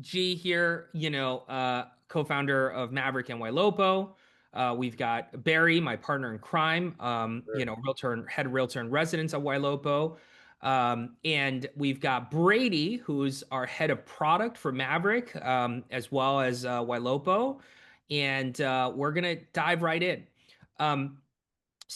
G here, co-founder of Maverick and Ylopo. We've got Barry, my partner in crime, realtor, head realtor in residence at Ylopo. And we've got Brady, who's our head of product for Maverick, as well as Ylopo. And we're going to dive right in. As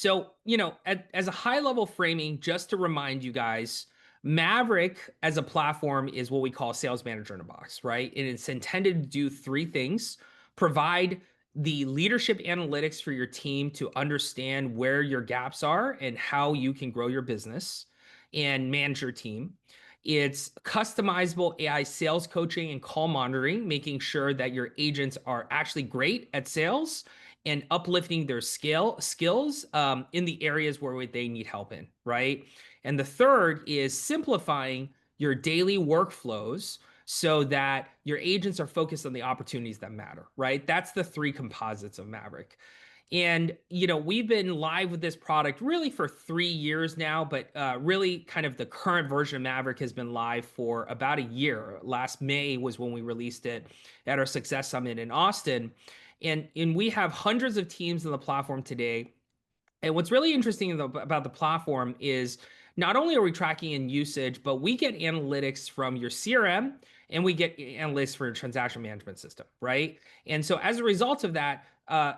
a high level framing, just to remind you guys, Maverick as a platform is what we call sales manager in a box, right? And it's intended to do three things: provide the leadership analytics for your team to understand where your gaps are and how you can grow your business and manage your team. It's customizable AI sales coaching and call monitoring, making sure that your agents are actually great at sales and uplifting their skills in the areas where they need help in, right? And the third is simplifying your daily workflows so that your agents are focused on the opportunities that matter, right? That's the three composites of Maverick. And we've been live with this product really for 3 years now, but really kind of the current version of Maverick has been live for about a year. Last May was when we released it at our Success Summit in Austin. And we have hundreds of teams on the platform today. And what's really interesting about the platform is not only are we tracking in usage, but we get analytics from your CRM and we get analytics for your transaction management system, right? And so as a result of that,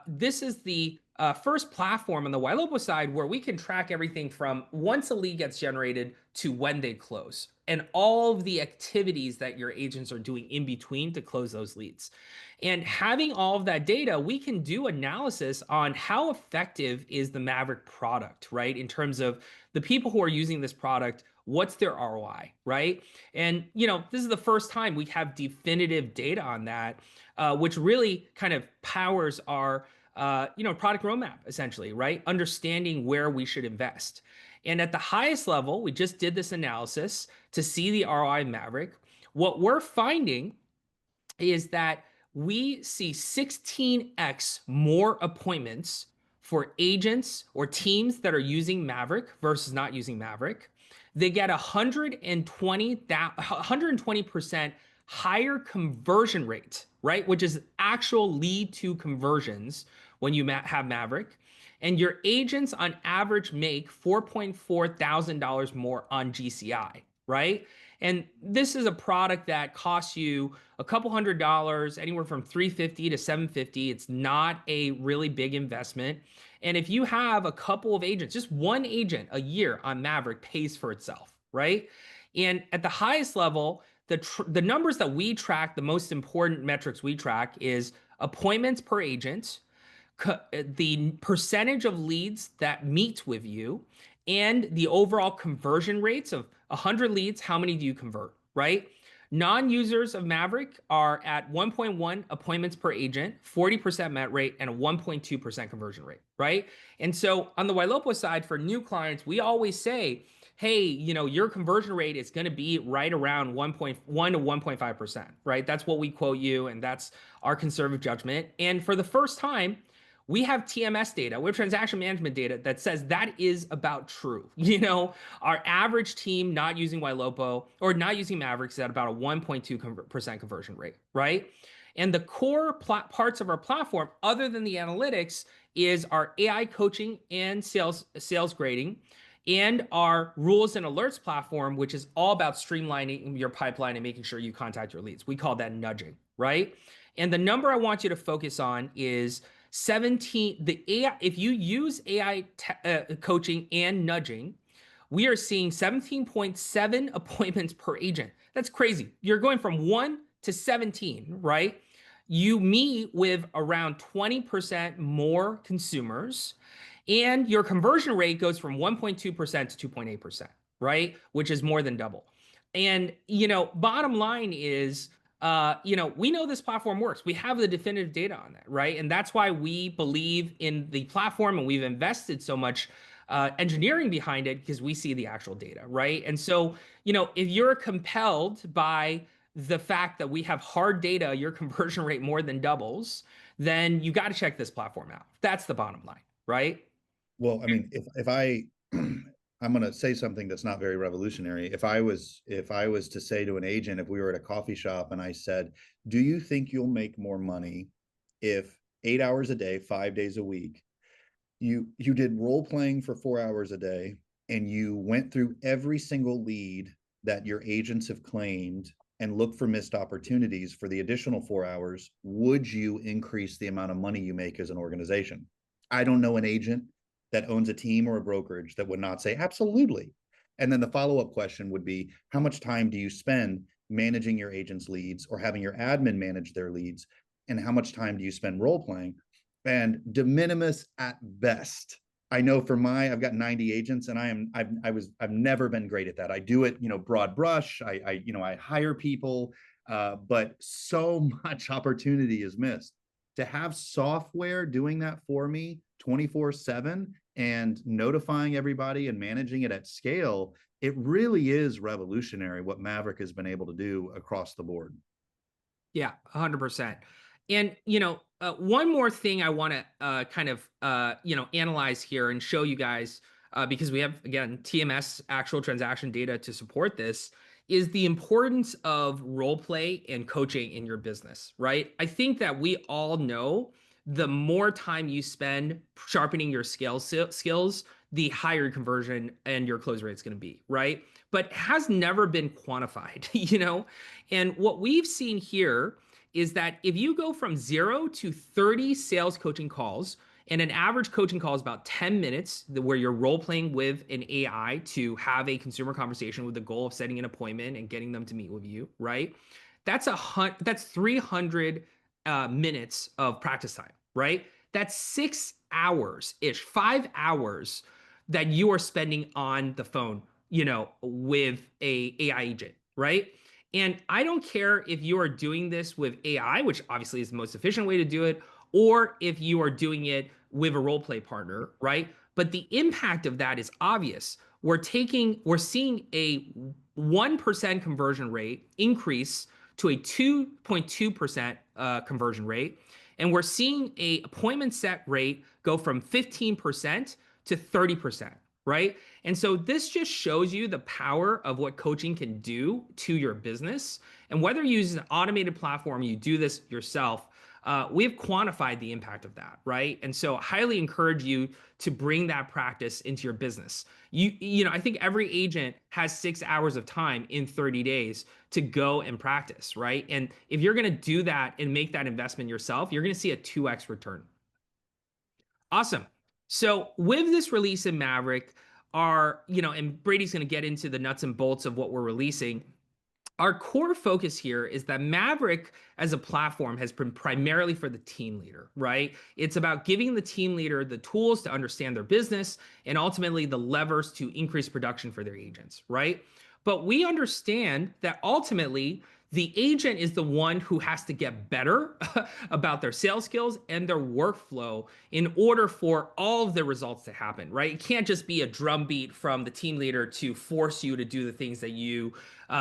this is the first platform on the Ylopo side where we can track everything from once a lead gets generated to when they close and all of the activities that your agents are doing in between to close those leads. And having all of that data, we can do analysis on how effective is the Maverick product, right? In terms of the people who are using this product, what's their ROI, right? And this is the first time we have definitive data on that, which really kind of powers our product roadmap, essentially, right? Understanding where we should invest. And at the highest level, we just did this analysis to see the ROI Maverick. What we're finding is that we see 16x more appointments for agents or teams that are using Maverick versus not using Maverick. They get 120% higher conversion rate, right? Which is actual lead to conversions when you have Maverick. And your agents on average make $4,400 more on GCI, right? And this is a product that costs you a couple $100, anywhere from $350 to $750. It's not a really big investment. And if you have a couple of agents, just one agent a year on Maverick pays for itself, right? And at the highest level, the numbers that we track, the most important metrics we track is appointments per agent, the percentage of leads that meet with you, and the overall conversion rates of 100 leads, how many do you convert, right? Non-users of Maverick are at 1.1 appointments per agent, 40% met rate, and a 1.2% conversion rate, right? And so on the Ylopo side, for new clients, we always say, hey, your conversion rate is going to be right around 1.1 to 1.5%, right? That's what we quote you, and that's our conservative judgment. And for the first time, we have TMS data, we have transaction management data that says that is about true. Our average team not using Ylopo or not using Mavericks is at about a 1.2% conversion rate, right? And the core parts of our platform, other than the analytics, is our AI coaching and sales grading, and our rules and alerts platform, which is all about streamlining your pipeline and making sure you contact your leads. We call that nudging, right? And the number I want you to focus on is 17. The AI, if you use AI coaching and nudging, we are seeing 17.7 appointments per agent. That's crazy. You're going from 1 to 17, right? You meet with around 20% more consumers, and your conversion rate goes from 1.2% to 2.8%, right? Which is more than double. And, bottom line is, we know this platform works. We have the definitive data on that, right? And that's why we believe in the platform and we've invested so much engineering behind it, because we see the actual data, right? And so, if you're compelled by the fact that we have hard data, your conversion rate more than doubles, then you got to check this platform out. That's the bottom line, right? Well, I mean, if I I'm going to say something that's not very revolutionary. If I was to say to an agent, if we were at a coffee shop and I said, "Do you think you'll make more money if 8 hours a day, 5 days a week, you did role playing for 4 hours a day, and you went through every single lead that your agents have claimed and look for missed opportunities for the additional 4 hours, would you increase the amount of money you make as an organization?" I don't know an agent that owns a team or a brokerage that would not say absolutely. And then the follow-up question would be, how much time do you spend managing your agent's leads or having your admin manage their leads? And how much time do you spend role playing? And de minimis at best. I know for I've got 90 agents, and I've never been great at that. I do it, broad brush. I hire people, but so much opportunity is missed. To have software doing that for me 24/7 and notifying everybody and managing it at scale, it really is revolutionary what Maverick has been able to do across the board. Yeah, 100%. And one more thing I want to kind of analyze here and show you guys, because we have, again, TMS actual transaction data to support this, is the importance of role play and coaching in your business, right? I think that we all know the more time you spend sharpening your skills, the higher conversion and your close rate is going to be, right? But has never been quantified, And what we've seen here is that if you go from 0 to 30 sales coaching calls, and an average coaching call is about 10 minutes, where you're role playing with an AI to have a consumer conversation with the goal of setting an appointment and getting them to meet with you, right? That's 300 minutes of practice time, right? That's 6 hours ish, 5 hours that you are spending on the phone, with a AI agent, right? And I don't care if you are doing this with AI, which obviously is the most efficient way to do it, or if you are doing it with a role play partner, right? But the impact of that is obvious. We're seeing a 1% conversion rate increase to a 2.2% conversion rate. And we're seeing a appointment set rate go from 15% to 30%, right? And so this just shows you the power of what coaching can do to your business. And whether you use an automated platform, you do this yourself, we've quantified the impact of that, right? And so I highly encourage you to bring that practice into your business. I think every agent has 6 hours of time in 30 days to go and practice, right? And if you're going to do that and make that investment yourself, you're going to see a 2x return. Awesome. So with this release in Maverick, and Brady's going to get into the nuts and bolts of what we're releasing. Our core focus here is that Maverick as a platform has been primarily for the team leader, right? It's about giving the team leader the tools to understand their business and ultimately the levers to increase production for their agents, right? But we understand that ultimately the agent is the one who has to get better about their sales skills and their workflow in order for all of the results to happen, right? It can't just be a drumbeat from the team leader to force you to do the things that you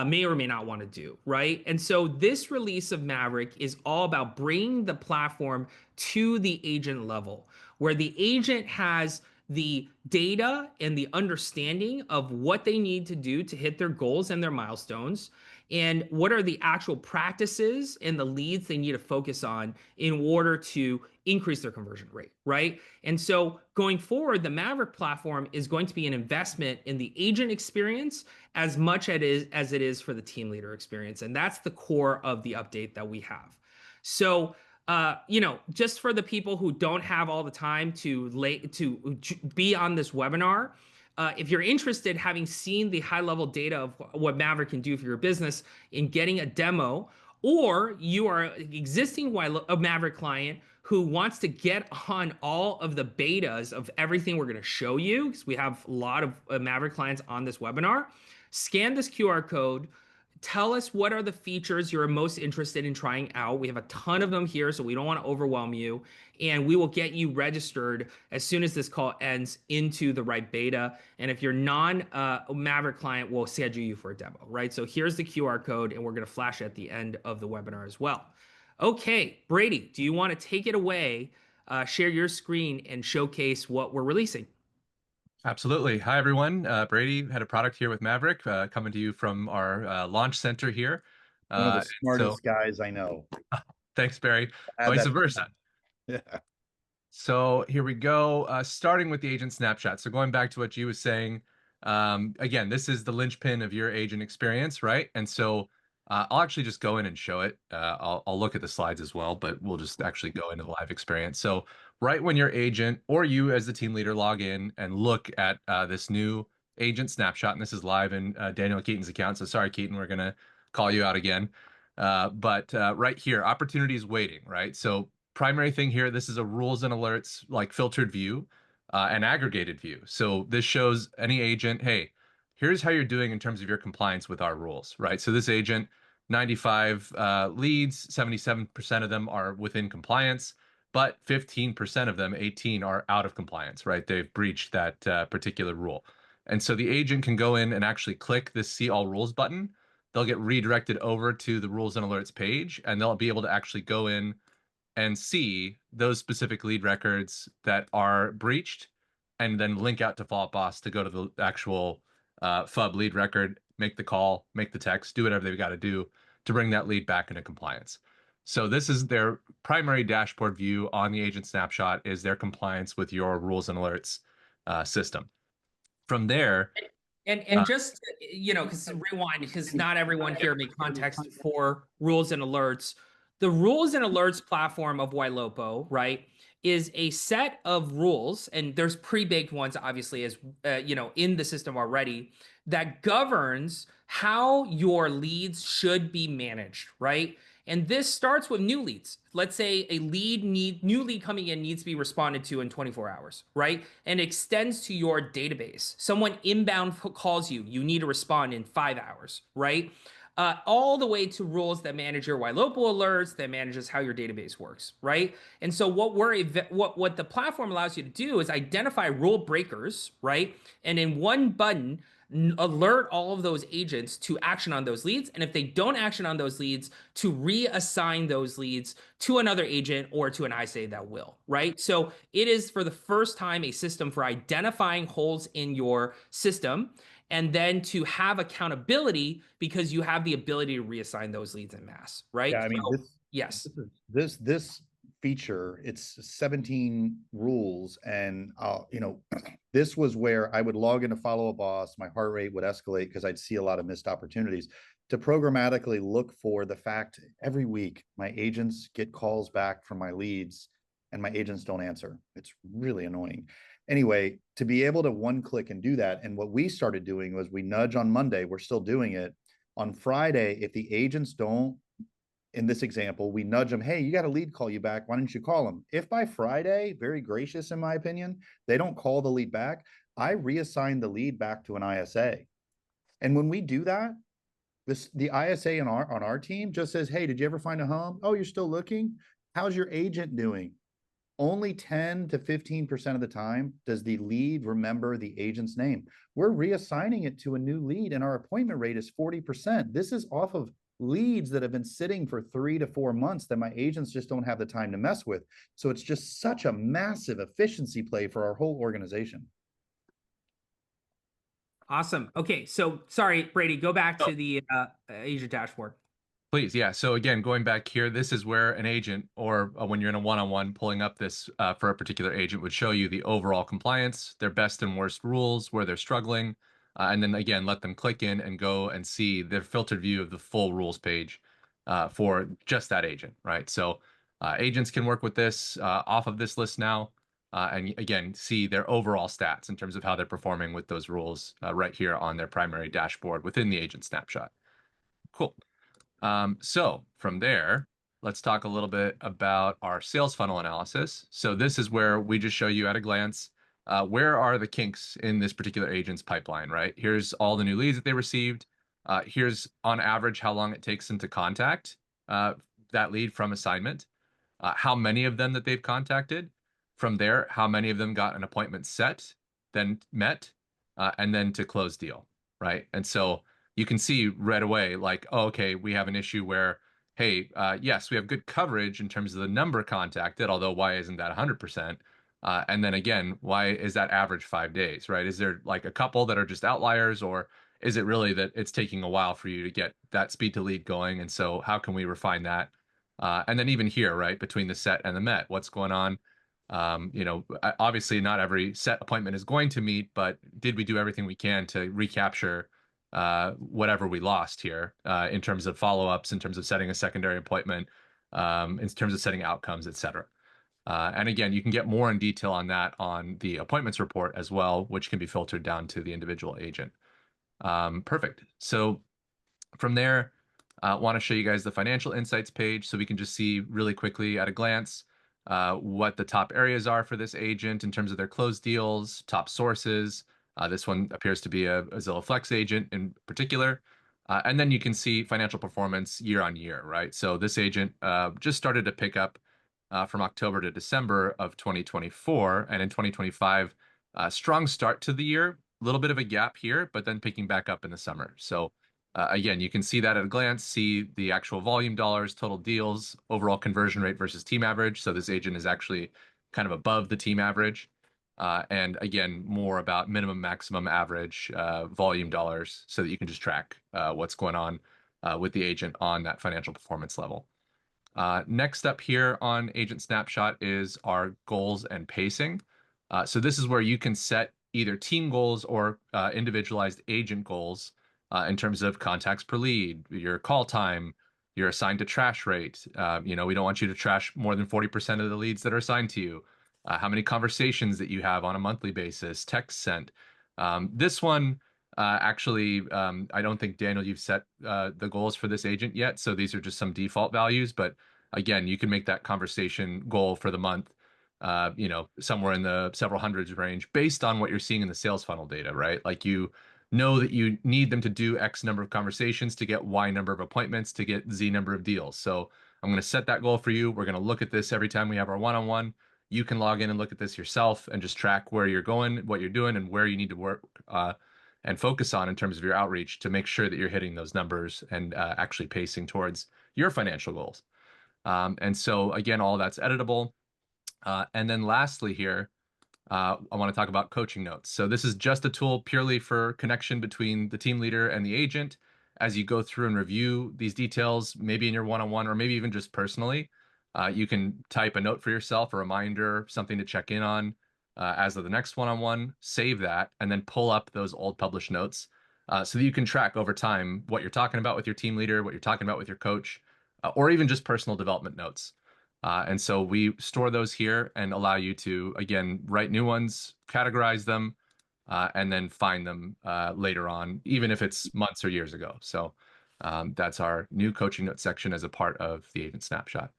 may or may not want to do, right? And so this release of Maverick is all about bringing the platform to the agent level, where the agent has the data and the understanding of what they need to do to hit their goals and their milestones, and what are the actual practices and the leads they need to focus on in order to increase their conversion rate, right? And so going forward, the Maverick platform is going to be an investment in the agent experience as much as it is for the team leader experience. And that's the core of the update that we have. So just for the people who don't have all the time to be on this webinar, if you're interested, having seen the high level data of what Maverick can do for your business in getting a demo, or you are an existing Maverick client who wants to get on all of the betas of everything we're going to show you, because we have a lot of Maverick clients on this webinar, scan this QR code. Tell us what are the features you're most interested in trying out. We have a ton of them here, so we don't want to overwhelm you. And we will get you registered as soon as this call ends into the right beta. And if you're non-Maverick client, we'll schedule you for a demo, right? So here's the QR code, and we're going to flash it at the end of the webinar as well. Okay, Brady, do you want to take it away, share your screen, and showcase what we're releasing? Absolutely. Hi, everyone. Brady, head of product here with Maverick, coming to you from our launch center here. One of the So smartest guys I know. thanks, Barry. Add Vice that. versa. Yeah. So here we go, starting with the agent snapshot. So going back to what you was saying, again, this is the linchpin of your agent experience, right? And so I'll actually just go in and show it. I'll look at the slides as well, but we'll just actually go into the live experience. So right when your agent or you as the team leader log in and look at this new agent snapshot, and this is live in Daniel Keaton's account. So sorry, Keaton, we're going to call you out again. But right here, opportunities waiting, right? So primary thing here, this is a rules and alerts like filtered view and aggregated view. So this shows any agent, hey, here's how you're doing in terms of your compliance with our rules, right? So this agent, 95 leads, 77% of them are within compliance, but 15% of them, 18, are out of compliance, right? They've breached that particular rule. And so the agent can go in and actually click this see all rules button. They'll get redirected over to the rules and alerts page, and they'll be able to actually go in and see those specific lead records that are breached and then link out to Fault Boss to go to the actual FUB lead record, make the call, make the text, do whatever they've got to do to bring that lead back into compliance. So this is their primary dashboard view on the agent snapshot is their compliance with your rules and alerts system. From there, And just because rewind, because not everyone here may context for rules and alerts. The rules and alerts platform of Ylopo, right, is a set of rules, and there's pre-baked ones, obviously, as in the system already, that governs how your leads should be managed, right? And this starts with new leads. Let's say a new lead coming in needs to be responded to in 24 hours, right? And extends to your database. Someone inbound calls you, you need to respond in 5 hours, right? All the way to rules that manage your Ylopo alerts, that manages how your database works, right? And so what the platform allows you to do is identify rule breakers, right? And in one button, alert all of those agents to action on those leads. And if they don't action on those leads, to reassign those leads to another agent or to an ISA that will, right? So it is for the first time a system for identifying holes in your system and then to have accountability because you have the ability to reassign those leads in mass, Yeah, right? I mean So, yes. this feature, it's 17 rules, and this was where I would log in to follow a boss, my heart rate would escalate because I'd see a lot of missed opportunities. To programmatically look for the fact every week my agents get calls back from my leads and my agents don't answer. It's really annoying. Anyway, to be able to one click and do that, and what we started doing was we nudge on Monday, we're still doing it. On Friday, if the agents don't, in this example, we nudge them, hey, you got a lead call you back. Why don't you call them? If by Friday, very gracious in my opinion, they don't call the lead back, I reassign the lead back to an ISA. And when we do that, the ISA on our team just says, hey, did you ever find a home? Oh, you're still looking? How's your agent doing? Only 10 to 15% of the time does the lead remember the agent's name. We're reassigning it to a new lead, and our appointment rate is 40%. This is off of leads that have been sitting for 3 to 4 months that my agents just don't have the time to mess with. So it's just such a massive efficiency play for our whole organization. Awesome. Okay. So sorry, Brady, go back to the Asia dashboard. please, yeah. So again, going back here, this is where an agent or when you're in a one-on-one pulling up this for a particular agent would show you the overall compliance, their best and worst rules, where they're struggling, and then again, let them click in and go and see their filtered view of the full rules page for just that agent, right? So agents can work with this off of this list now, and again, see their overall stats in terms of how they're performing with those rules right here on their primary dashboard within the agent snapshot. Cool. So from there, let's talk a little bit about our sales funnel analysis. So this is where we just show you at a glance, where are the kinks in this particular agent's pipeline, right? Here's all the new leads that they received. Here's on average how long it takes them to contact that lead from assignment, how many of them that they've contacted. From there, how many of them got an appointment set, then met, and then to close deal, right? And so you can see right away, like, oh, okay, we have an issue where, hey, yes, we have good coverage in terms of the number contacted, although why isn't that 100%? And then again, why is that average 5 days, right? Is there like a couple that are just outliers, or is it really that it's taking a while for you to get that speed to lead going? And so how can we refine that? And then even here, right, between the set and the met, what's going on? Obviously not every set appointment is going to meet, but did we do everything we can to recapture whatever we lost here in terms of follow-ups, in terms of setting a secondary appointment, in terms of setting outcomes, et cetera. And again, you can get more in detail on that on the appointments report as well, which can be filtered down to the individual agent. Perfect. So from there, I want to show you guys the financial insights page so we can just see really quickly at a glance what the top areas are for this agent in terms of their closed deals, top sources. This one appears to be a Zillow Flex agent in particular. And then you can see financial performance year on year, right? So this agent just started to pick up from October to December of 2024. And in 2025, strong start to the year, a little bit of a gap here, but then picking back up in the summer. So again, you can see that at a glance, see the actual volume dollars, total deals, overall conversion rate versus team average. So this agent is actually kind of above the team average. And again, more about minimum, maximum, average volume dollars so that you can just track what's going on with the agent on that financial performance level. Next up here on Agent Snapshot is our goals and pacing. So this is where you can set either team goals or individualized agent goals in terms of contacts per lead, your call time, your assigned to trash rate. We don't want you to trash more than 40% of the leads that are assigned to you. How many conversations that you have on a monthly basis, text sent. This one, actually, I don't think, Daniel, you've set the goals for this agent yet. So these are just some default values. But again, you can make that conversation goal for the month, somewhere in the several hundreds range based on what you're seeing in the sales funnel data, right? Like you know that you need them to do X number of conversations to get Y number of appointments to get Z number of deals. So I'm going to set that goal for you. We're going to look at this every time we have our one-on-one. You can log in and look at this yourself and just track where you're going, what you're doing, and where you need to work and focus on in terms of your outreach to make sure that you're hitting those numbers and actually pacing towards your financial goals. And so again, all that's editable. And then lastly here, I want to talk about coaching notes. So this is just a tool purely for connection between the team leader and the agent. As you go through and review these details, maybe in your one-on-one or maybe even just personally, you can type a note for yourself, a reminder, something to check in on as of the next one-on-one, save that, and then pull up those old published notes so that you can track over time what you're talking about with your team leader, what you're talking about with your coach, or even just personal development notes. And so we store those here and allow you to, again, write new ones, categorize them, and then find them later on, even if it's months or years ago. So that's our new coaching note section as a part of the Agent Snapshot.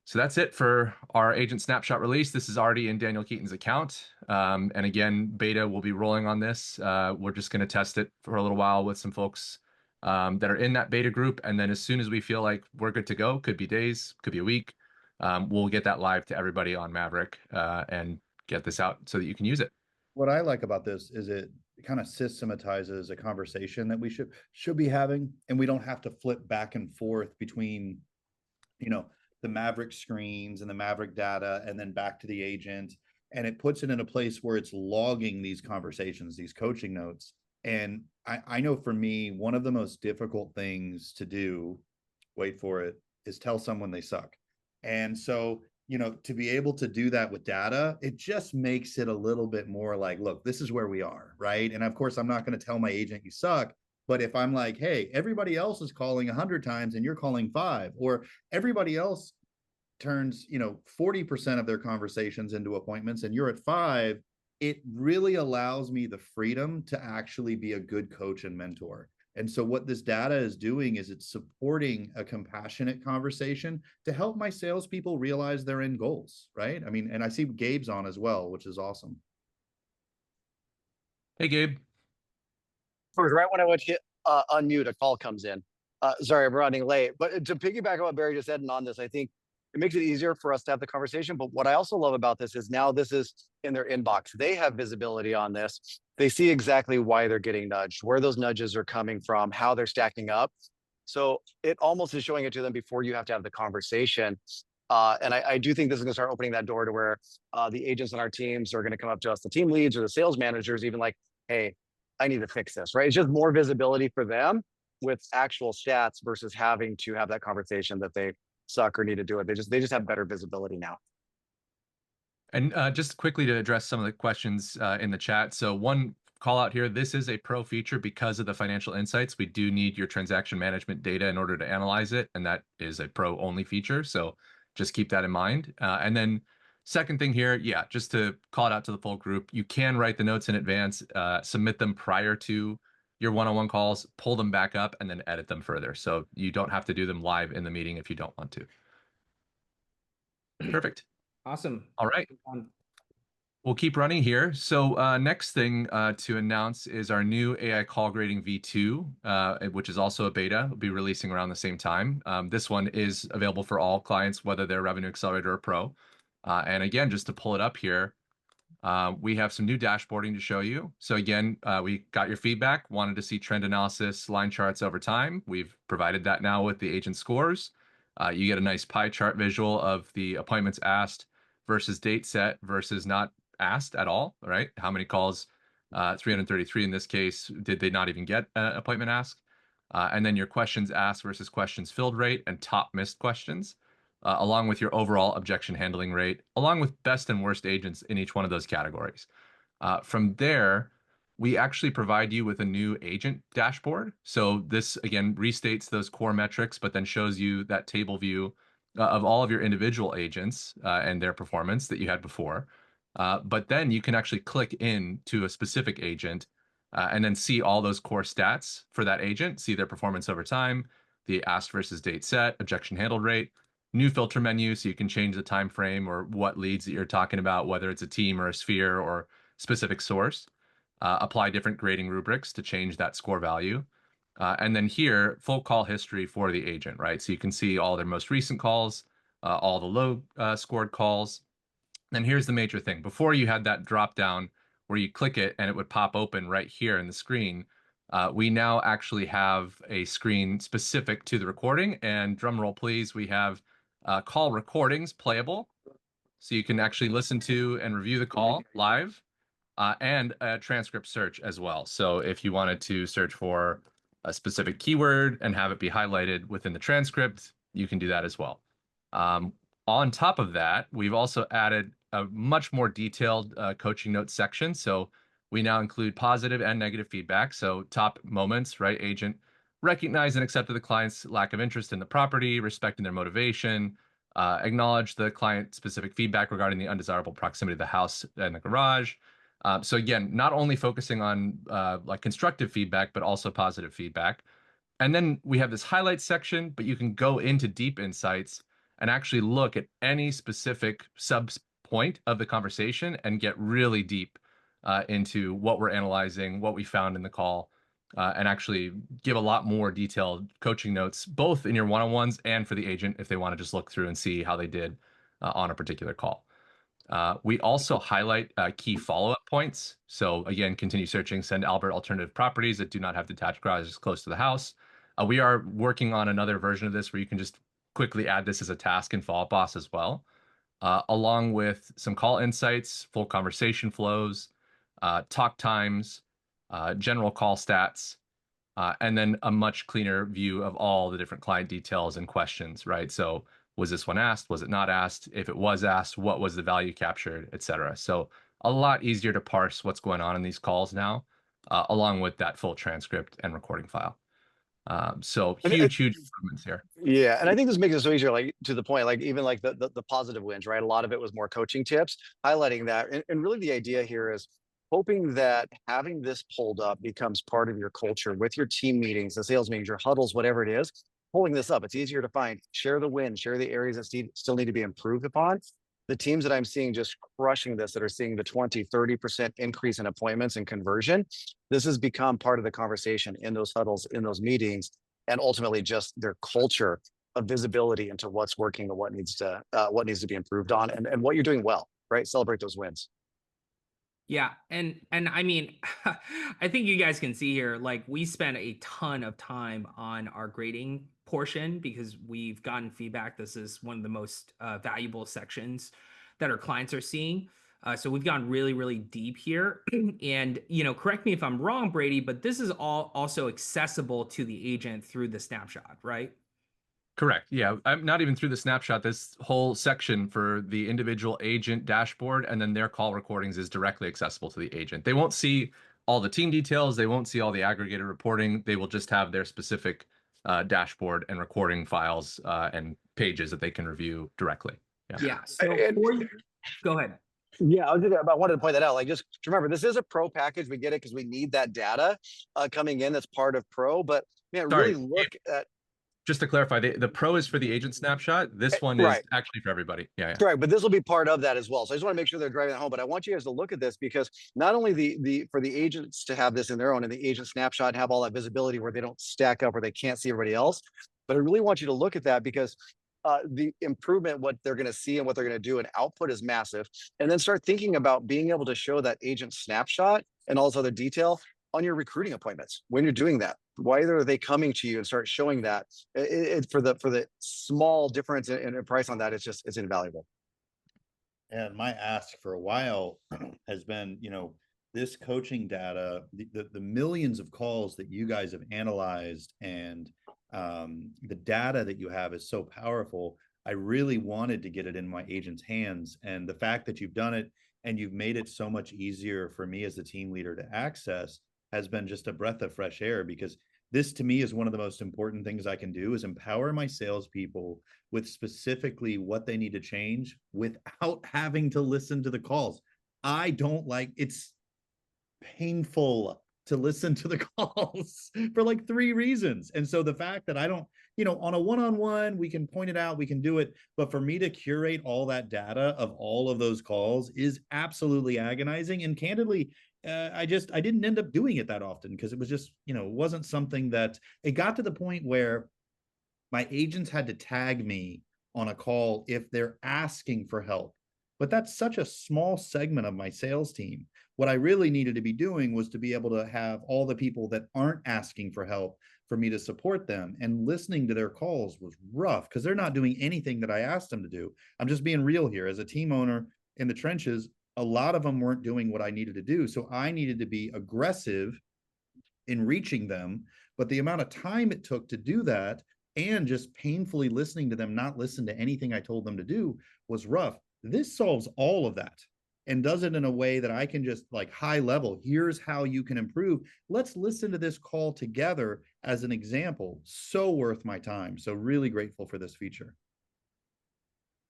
So that's it for our Agent Snapshot release. This is already in Daniel Keaton's account. And again, beta will be rolling on this. We're just going to test it for a little while with some folks that are in that beta group. And then as soon as we feel like we're good to go, could be days, could be a week, we'll get that live to everybody on Maverick and get this out so that you can use it. What I like about this is it kind of systematizes a conversation that we should be having, and we don't have to flip back and forth between, the Maverick screens and the Maverick data and then back to the agent. And it puts it in a place where it's logging these conversations, these coaching notes. And I know for me, one of the most difficult things to do, wait for it, is tell someone they suck. And so, to be able to do that with data, it just makes it a little bit more like, look, this is where we are, right? And of course, I'm not going to tell my agent you suck. But if I'm like, hey, everybody else is calling 100 times and you're calling 5, or everybody else turns, 40% of their conversations into appointments and you're at 5, it really allows me the freedom to actually be a good coach and mentor. And so what this data is doing is it's supporting a compassionate conversation to help my salespeople realize their end goals, right? I mean, and I see Gabe's on as well, which is awesome. Hey, Gabe. Right when I went to unmute, a call comes in. Sorry, I'm running late. But to piggyback on what Barry just said and on this, I think it makes it easier for us to have the conversation. But what I also love about this is now this is in their inbox. They have visibility on this. They see exactly why they're getting nudged, where those nudges are coming from, how they're stacking up. So it almost is showing it to them before you have to have the conversation. And I do think this is going to start opening that door to where the agents on our teams are going to come up to us, the team leads or the sales managers, even like, hey, I need to fix this, right? It's just more visibility for them with actual stats versus having to have that conversation that they suck or need to do it. They just have better visibility now. And just quickly to address some of the questions in the chat. So one call out here, this is a pro feature because of the financial insights. We do need your transaction management data in order to analyze it. And that is a pro only feature. So just keep that in mind. And then second thing here, yeah, just to call it out to the full group, you can write the notes in advance, submit them prior to your one-on-one calls, pull them back up, and then edit them further. So you don't have to do them live in the meeting if you don't want to. Perfect. Awesome. All right. We'll keep running here. So next thing to announce is our new AI call grading V2, which is also a beta. We'll be releasing around the same time. This one is available for all clients, whether they're Revenue Accelerator or Pro. And again, just to pull it up here, we have some new dashboarding to show you. So again, we got your feedback, wanted to see trend analysis, line charts over time. We've provided that now with the agent scores. You get a nice pie chart visual of the appointments asked versus date set versus not asked at all, right? How many calls, 333 in this case, did they not even get an appointment asked? And then your questions asked versus questions filled rate and top missed questions, along with your overall objection handling rate, along with best and worst agents in each one of those categories. From there, we actually provide you with a new agent dashboard. So this, again, restates those core metrics, but then shows you that table view of all of your individual agents and their performance that you had before. But then you can actually click in to a specific agent and then see all those core stats for that agent, see their performance over time, the asked versus date set, objection handled rate, new filter menu, so you can change the time frame or what leads that you're talking about, whether it's a team or a sphere or specific source. Apply different grading rubrics to change that score value. And then here, full call history for the agent, right? So you can see all their most recent calls, all the low scored calls. And here's the major thing. Before you had that drop down where you click it and it would pop open right here in the screen. We now actually have a screen specific to the recording, and drum roll please, we have call recordings playable. So you can actually listen to and review the call live, and a transcript search as well. So if you wanted to search for a specific keyword and have it be highlighted within the transcript, you can do that as well. On top of that, we've also added a much more detailed coaching notes section. So we now include positive and negative feedback. So top moments, right? Agent recognize and accepted the client's lack of interest in the property, respecting their motivation, acknowledge the client specific feedback regarding the undesirable proximity of the house and the garage. So again, not only focusing on like constructive feedback, but also positive feedback. And then we have this highlights section, but you can go into deep insights and actually look at any specific sub point of the conversation and get really deep into what we're analyzing, what we found in the call, and actually give a lot more detailed coaching notes, both in your one-on-ones and for the agent if they want to just look through and see how they did on a particular call. We also highlight key follow-up points. So again, continue searching, send Albert alternative properties that do not have detached garages close to the house. We are working on another version of this where you can just quickly add this as a task in Follow Up Boss as well, along with some call insights, full conversation flows, talk times, general call stats, and then a much cleaner view of all the different client details and questions, right? So was this one asked? Was it not asked? If it was asked, what was the value captured, et cetera? So a lot easier to parse what's going on in these calls now, along with that full transcript and recording file. So huge improvements here. Yeah, and I think this makes it so easier, like to the point, like even like the positive wins, right? A lot of it was more coaching tips, highlighting that, and really the idea here is hoping that having this pulled up becomes part of your culture with your team meetings, the sales meetings, your huddles, whatever it is. Pulling this up, it's easier to find. Share the wins, share the areas that still need to be improved upon. The teams that I'm seeing just crushing this, that are seeing the 20-30% increase in appointments and conversion, this has become part of the conversation in those huddles, in those meetings, and ultimately just their culture of visibility into what's working and what needs to be improved on, and what you're doing well, right? Celebrate those wins. Yeah, and I mean, I think you guys can see here, like we spent a ton of time on our grading portion because we've gotten feedback. This is one of the most valuable sections that our clients are seeing. So we've gone really, really deep here. And, correct me if I'm wrong, Brady, but this is all also accessible to the agent through the snapshot, right? Correct. Yeah. I'm not even through the snapshot. This whole section for the individual agent dashboard and then their call recordings is directly accessible to the agent. They won't see all the team details. They won't see all the aggregated reporting. They will just have their specific dashboard and recording files and pages that they can review directly. Yeah. So go ahead. Yeah, I wanted to point that out. Like, just remember, this is a pro package. We get it because we need that data coming in. That's part of pro. But man, really look at. Just to clarify, the pro is for the agent snapshot. This one is actually for everybody. Yeah. Right, but this will be part of that as well. So I just want to make sure they're driving that home. But I want you guys to look at this because not only for the agents to have this in their own and the agent snapshot and have all that visibility where they don't stack up or they can't see everybody else, but I really want you to look at that because the improvement, what they're going to see and what they're going to do, and output is massive. And then start thinking about being able to show that agent snapshot and all this other detail on your recruiting appointments when you're doing that. Why are they coming to you and start showing that? For the small difference in price on that, it's invaluable. And my ask for a while has been, this coaching data, the millions of calls that you guys have analyzed and the data that you have is so powerful. I really wanted to get it in my agent's hands. And the fact that you've done it and you've made it so much easier for me as the team leader to access has been just a breath of fresh air, because this to me is one of the most important things I can do is empower my salespeople with specifically what they need to change without having to listen to the calls. I don't like, it's painful to listen to the calls for like 3 reasons. And so the fact that I don't, on a one-on-one, we can point it out, we can do it. But for me to curate all that data of all of those calls is absolutely agonizing. And candidly, I didn't end up doing it that often because it was just, it wasn't something that it got to the point where my agents had to tag me on a call if they're asking for help. But that's such a small segment of my sales team. What I really needed to be doing was to be able to have all the people that aren't asking for help for me to support them. And listening to their calls was rough because they're not doing anything that I asked them to do. I'm just being real here. As a team owner in the trenches, a lot of them weren't doing what I needed to do. So I needed to be aggressive in reaching them. But the amount of time it took to do that and just painfully listening to them not listen to anything I told them to do was rough. This solves all of that and does it in a way that I can just like high level. Here's how you can improve. Let's listen to this call together as an example. So worth my time. So really grateful for this feature.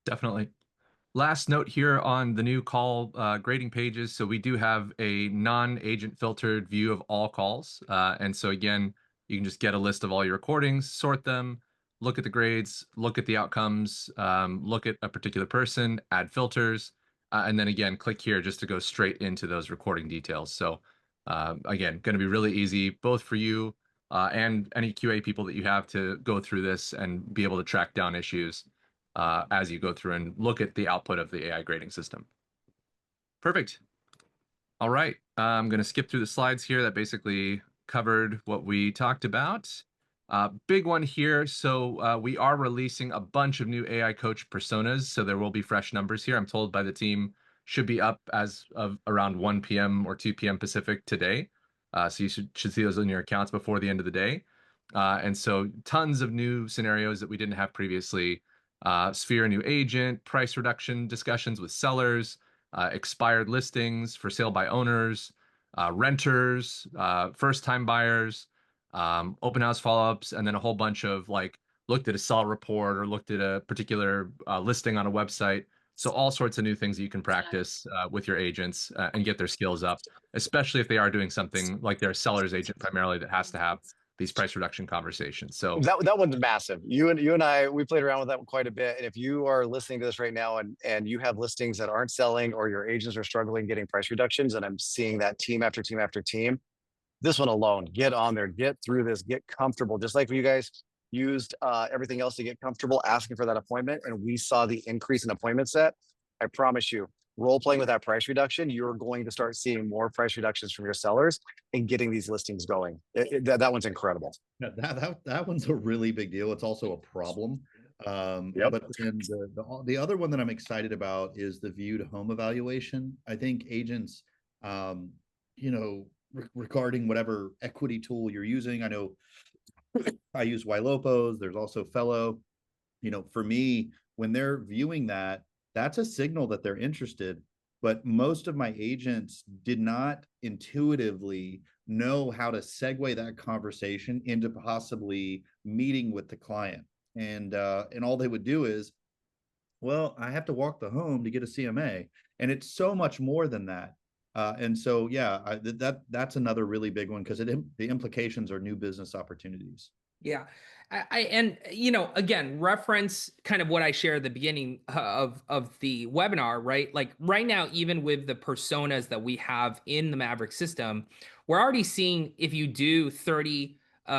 Definitely. Last note here on the new call grading pages. So we do have a non-agent filtered view of all calls. And so again, you can just get a list of all your recordings, sort them, look at the grades, look at the outcomes, look at a particular person, add filters, and then again, click here just to go straight into those recording details. So again, going to be really easy, both for you and any QA people that you have to go through this and be able to track down issues as you go through and look at the output of the AI grading system. Perfect. All right, I'm going to skip through the slides here that basically covered what we talked about. Big one here. So we are releasing a bunch of new AI coach personas. So there will be fresh numbers here. I'm told by the team should be up as of around 1 p.m. or 2 p.m. Pacific today. So you should see those in your accounts before the end of the day. And so tons of new scenarios that we didn't have previously. Sphere new agent, price reduction discussions with sellers, expired listings for sale by owners, renters, first-time buyers, open house follow-ups, and then a whole bunch of like looked at a sell report or looked at a particular listing on a website. So all sorts of new things that you can practice with your agents and get their skills up, especially if they are doing something like they're a seller's agent primarily that has to have these price reduction conversations. So that one's massive. You and I, we played around with that one quite a bit. And if you are listening to this right now and you have listings that aren't selling or your agents are struggling getting price reductions, and I'm seeing that team after team after team, this one alone, get on there, get through this, get comfortable. Just like you guys used everything else to get comfortable asking for that appointment, and we saw the increase in appointment set. I promise you, role playing with that price reduction, you're going to start seeing more price reductions from your sellers and getting these listings going. That one's incredible. Yeah, that one's a really big deal. It's also a problem. Yep. But then the other one that I'm excited about is the viewed home evaluation. I think agents, you know, regarding whatever equity tool you're using, I know I use Ylopos. There's also Fellow. You know, for me, when they're viewing that, that's a signal that they're interested. But most of my agents did not intuitively know how to segue that conversation into possibly meeting with the client. And all they would do is, well, I have to walk the home to get a CMA, and it's so much more than that. And so, yeah, that's another really big one because the implications are new business opportunities. Yeah. And you know, again, reference kind of what I shared at the beginning of the webinar, right? Like right now, even with the personas that we have in the Maverick system, we're already seeing if you do 30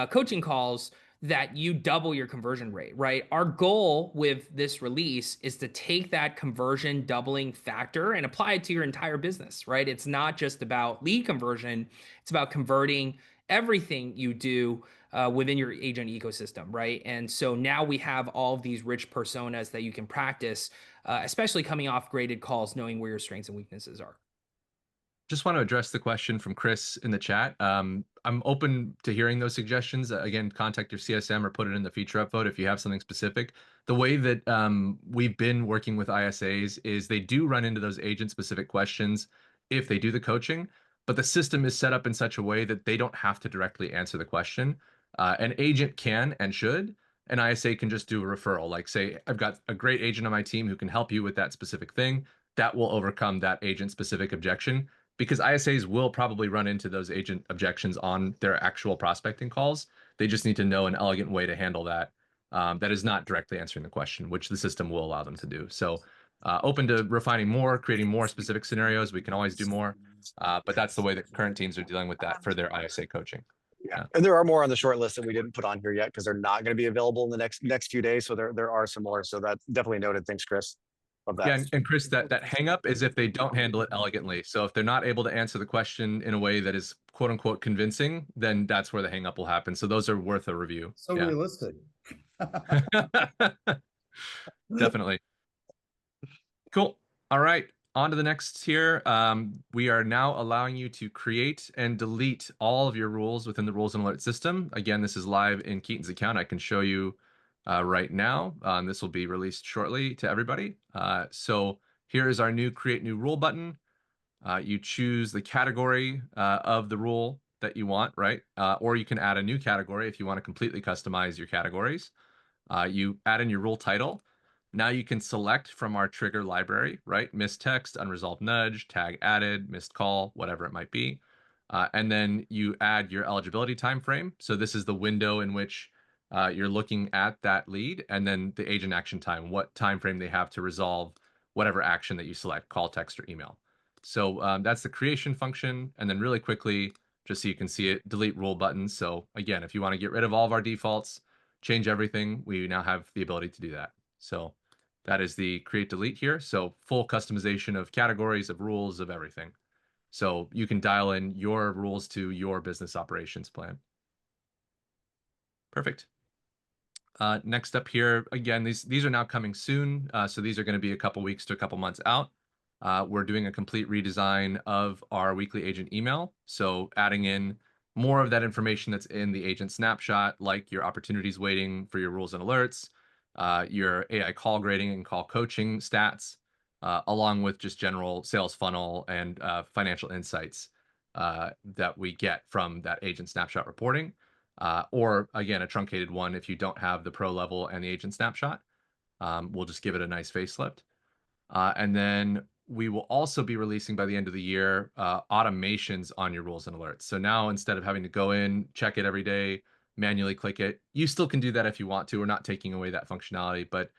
coaching calls that you double your conversion rate, right? Our goal with this release is to take that conversion doubling factor and apply it to your entire business, right? It's not just about lead conversion, it's about converting everything you do within your agent ecosystem, right? And so now we have all of these rich personas that you can practice, especially coming off graded calls, knowing where your strengths and weaknesses are. Just want to address the question from Chris in the chat. I'm open to hearing those suggestions. Again, contact your CSM or put it in the feature upvote if you have something specific. The way that we've been working with ISAs is they do run into those agent-specific questions if they do the coaching, but the system is set up in such a way that they don't have to directly answer the question. An agent can and should. An ISA can just do a referral, like say, I've got a great agent on my team who can help you with that specific thing. That will overcome that agent-specific objection, because ISAs will probably run into those agent objections on their actual prospecting calls. They just need to know an elegant way to handle that that is not directly answering the question, which the system will allow them to do. So open to refining more, creating more specific scenarios. We can always do more, but that's the way that current teams are dealing with that for their ISA coaching. Yeah. And there are more on the short list that we didn't put on here yet because they're not going to be available in the next few days. So there are some more. So that's definitely noted. Thanks, Chris. Of that. Yeah, and Chris, that hang up is if they don't handle it elegantly. So if they're not able to answer the question in a way that is quote unquote convincing, then that's where the hang up will happen. So those are worth a review. So realistic. Definitely. Cool. All right. On to the next here. We are now allowing you to create and delete all of your rules within the rules and alert system. Again, this is live in Keaton's account. I can show you right now. This will be released shortly to everybody. So here is our new create new rule button. You choose the category of the rule that you want, right? Or you can add a new category if you want to completely customize your categories. You add in your rule title. Now you can select from our trigger library, right? Missed text, unresolved nudge, tag added, missed call, whatever it might be. And then you add your eligibility time frame. So this is the window in which you're looking at that lead, and then the agent action time, what time frame they have to resolve whatever action that you select, call, text, or email. So that's the creation function. And then really quickly, just so you can see it, delete rule buttons. So again, if you want to get rid of all of our defaults, change everything, we now have the ability to do that. So that is the create delete here. So full customization of categories, of rules, of everything. So you can dial in your rules to your business operations plan. Perfect. Next up here, again, these are now coming soon. So these are going to be a couple weeks to a couple months out. We're doing a complete redesign of our weekly agent email. So adding in more of that information that's in the agent snapshot, like your opportunities waiting for your rules and alerts, your AI call grading and call coaching stats, along with just general sales funnel and financial insights that we get from that agent snapshot reporting. Or again, a truncated one if you don't have the pro level and the agent snapshot. We'll just give it a nice facelift. And then we will also be releasing by the end of the year automations on your rules and alerts. So now instead of having to go in, check it every day, manually click it, you still can do that if you want to. We're not taking away that functionality. But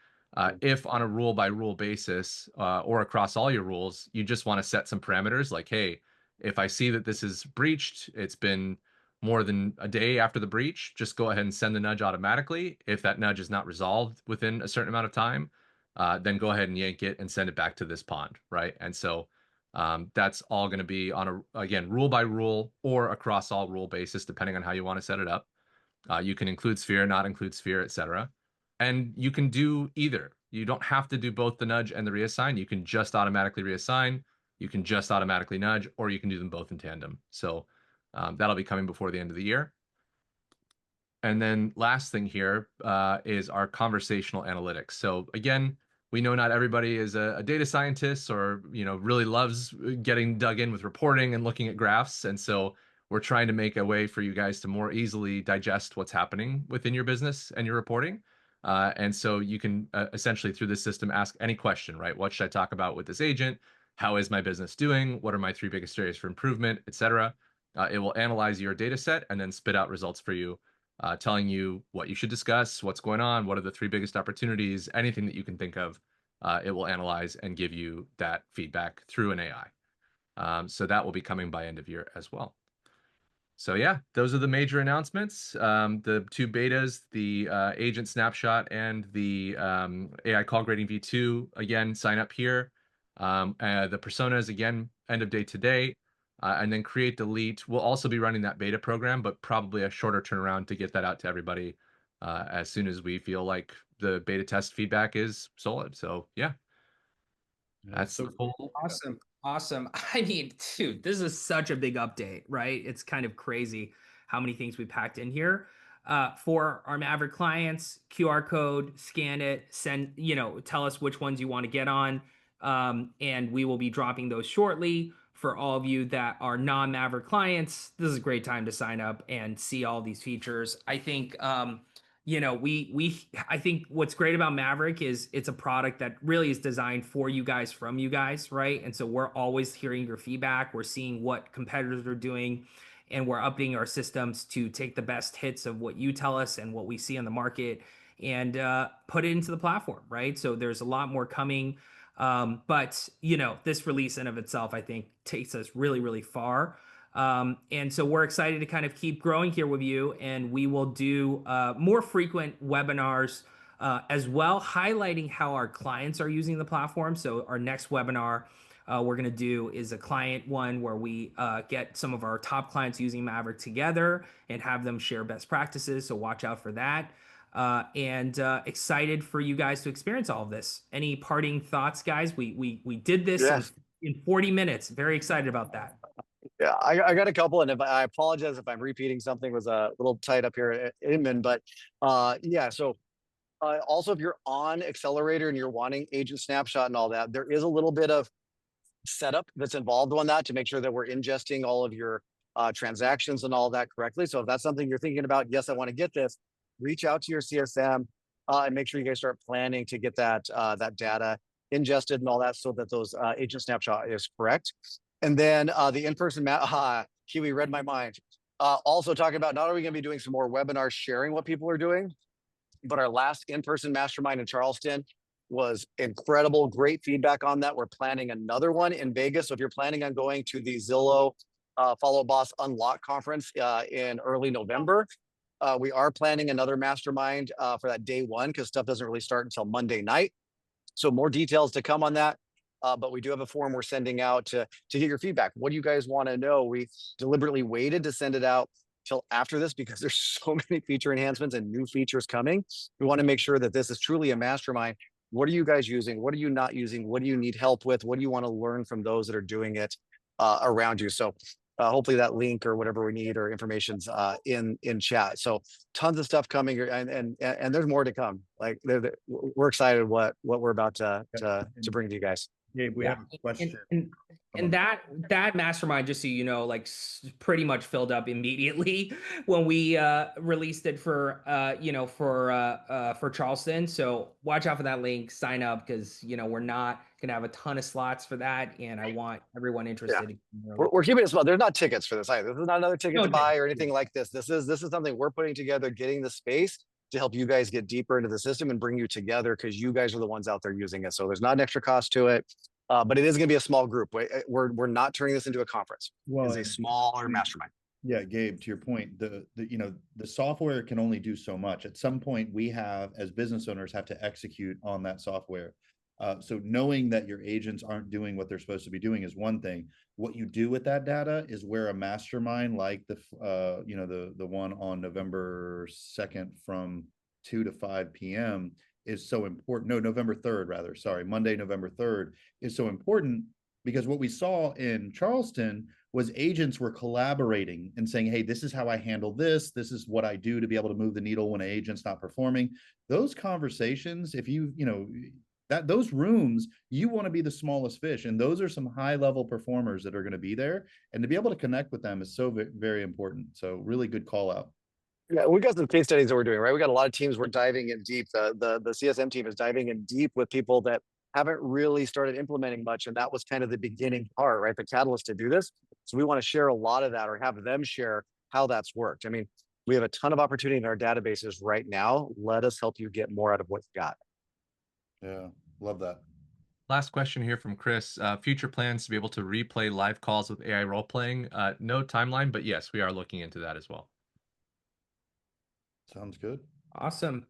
if on a rule by rule basis or across all your rules, you just want to set some parameters like, hey, if I see that this is breached, it's been more than a day after the breach, just go ahead and send the nudge automatically. If that nudge is not resolved within a certain amount of time, then go ahead and yank it and send it back to this pond, right? And so that's all going to be on a, again, rule by rule or across all rule basis, depending on how you want to set it up. You can include sphere, not include sphere, etc. And you can do either. You don't have to do both the nudge and the reassign. You can just automatically reassign. You can just automatically nudge, or you can do them both in tandem. So that'll be coming before the end of the year. And then last thing here is our conversational analytics. So again, we know not everybody is a data scientist or really loves getting dug in with reporting and looking at graphs. And so we're trying to make a way for you guys to more easily digest what's happening within your business and your reporting. And so you can essentially through this system ask any question, right? What should I talk about with this agent? How is my business doing? What are my 3 biggest areas for improvement, etc. It will analyze your data set and then spit out results for you, telling you what you should discuss, what's going on, what are the 3 biggest opportunities, anything that you can think of. It will analyze and give you that feedback through an AI. So that will be coming by end of year as well. So yeah, those are the major announcements. The 2 betas, the agent snapshot and the AI call grading v2, again, sign up here. The personas, again, end of day today. And then create delete. We'll also be running that beta program, but probably a shorter turnaround to get that out to everybody as soon as we feel like the beta test feedback is solid. So yeah, that's so the full. Awesome. Awesome. I mean, dude, this is such a big update, right? It's kind of crazy how many things we packed in here. For our Maverick clients, QR code, scan it, send, tell us which ones you want to get on. And we will be dropping those shortly. For all of you that are non-Maverick clients, this is a great time to sign up and see all these features. I think I think what's great about Maverick is it's a product that really is designed for you guys, from you guys, right? And so we're always hearing your feedback. We're seeing what competitors are doing, and we're updating our systems to take the best hits of what you tell us and what we see on the market and put it into the platform, right? So there's a lot more coming. But this release in of itself, I think, takes us really, really far. And so we're excited to kind of keep growing here with you, and we will do more frequent webinars as well, highlighting how our clients are using the platform. So our next webinar we're going to do is a client one where we get some of our top clients using Maverick together and have them share best practices. So watch out for that. And excited for you guys to experience all of this. Any parting thoughts, guys? We did this in 40 minutes. Very excited about that. Yeah, I got a couple, and if I apologize if I'm repeating something, was a little tight up here at Inman, but yeah. So also, if you're on Accelerator and you're wanting agent snapshot and all that, there is a little bit of setup that's involved on that to make sure that we're ingesting all of your transactions and all that correctly. So if that's something you're thinking about, yes, I want to get this, reach out to your CSM and make sure you guys start planning to get that that data ingested and all that, so that those agent snapshot is correct. And then the in-person, Kiwi read my mind. Also talking about, not only are we going to be doing some more webinars sharing what people are doing, but our last in-person mastermind in Charleston was incredible. Great feedback on that. We're planning another one in Vegas. So if you're planning on going to the Zillow Follow Boss Unlock conference in early November, we are planning another mastermind for that day one, because stuff doesn't really start until Monday night. So more details to come on that. But we do have a form we're sending out to get your feedback. What do you guys want to know? We deliberately waited to send it out till after this because there's so many feature enhancements and new features coming. We want to make sure that this is truly a mastermind. What are you guys using? What are you not using? What do you need help with? What do you want to learn from those that are doing it around you? So hopefully that link or whatever we need or information's in chat. So tons of stuff coming, and there's more to come. Like we're excited what we're about to bring to you guys. Yeah, we have a question. And that mastermind, just so you know, like pretty much filled up immediately when we released it for Charleston. So watch out for that link, sign up, because we're not gonna have a ton of slots for that, and I want everyone interested. Yeah. We're keeping it small. There's not tickets for this either. This is not another ticket to buy or anything like this. This is something we're putting together, getting the space to help you guys get deeper into the system and bring you together, because you guys are the ones out there using it. So there's not an extra cost to it, but it is going to be a small group. We're not turning this into a conference. It's a smaller mastermind. Yeah, Gabe, to your point, the software can only do so much. At some point, we have, as business owners, have to execute on that software. So knowing that your agents aren't doing what they're supposed to be doing is one thing. What you do with that data is where a mastermind like the one on November 2nd from 2 to 5 p.m. is so important. No, November 3rd, rather. Sorry, Monday, November 3rd is so important because what we saw in Charleston was agents were collaborating and saying, hey, this is how I handle this. This is what I do to be able to move the needle when an agent's not performing. Those conversations, if those rooms, you want to be the smallest fish. And those are some high level performers that are going to be there. And to be able to connect with them is so very important. So really good call out. Yeah, we got some case studies that we're doing, right? We got a lot of teams we're diving in deep. The CSM team is diving in deep with people that haven't really started implementing much. And that was kind of the beginning part, right? The catalyst to do this. So we want to share a lot of that or have them share how that's worked. I mean, we have a ton of opportunity in our databases right now. Let us help you get more out of what you got. Yeah, love that. Last question here from Chris. Future plans to be able to replay live calls with AI role playing. No timeline, but yes, we are looking into that as well. Sounds good. Awesome.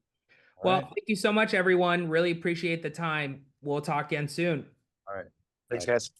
All Well, right. thank you so much, everyone. Really appreciate the time. We'll talk again soon. All right. Thanks, Bye. guys.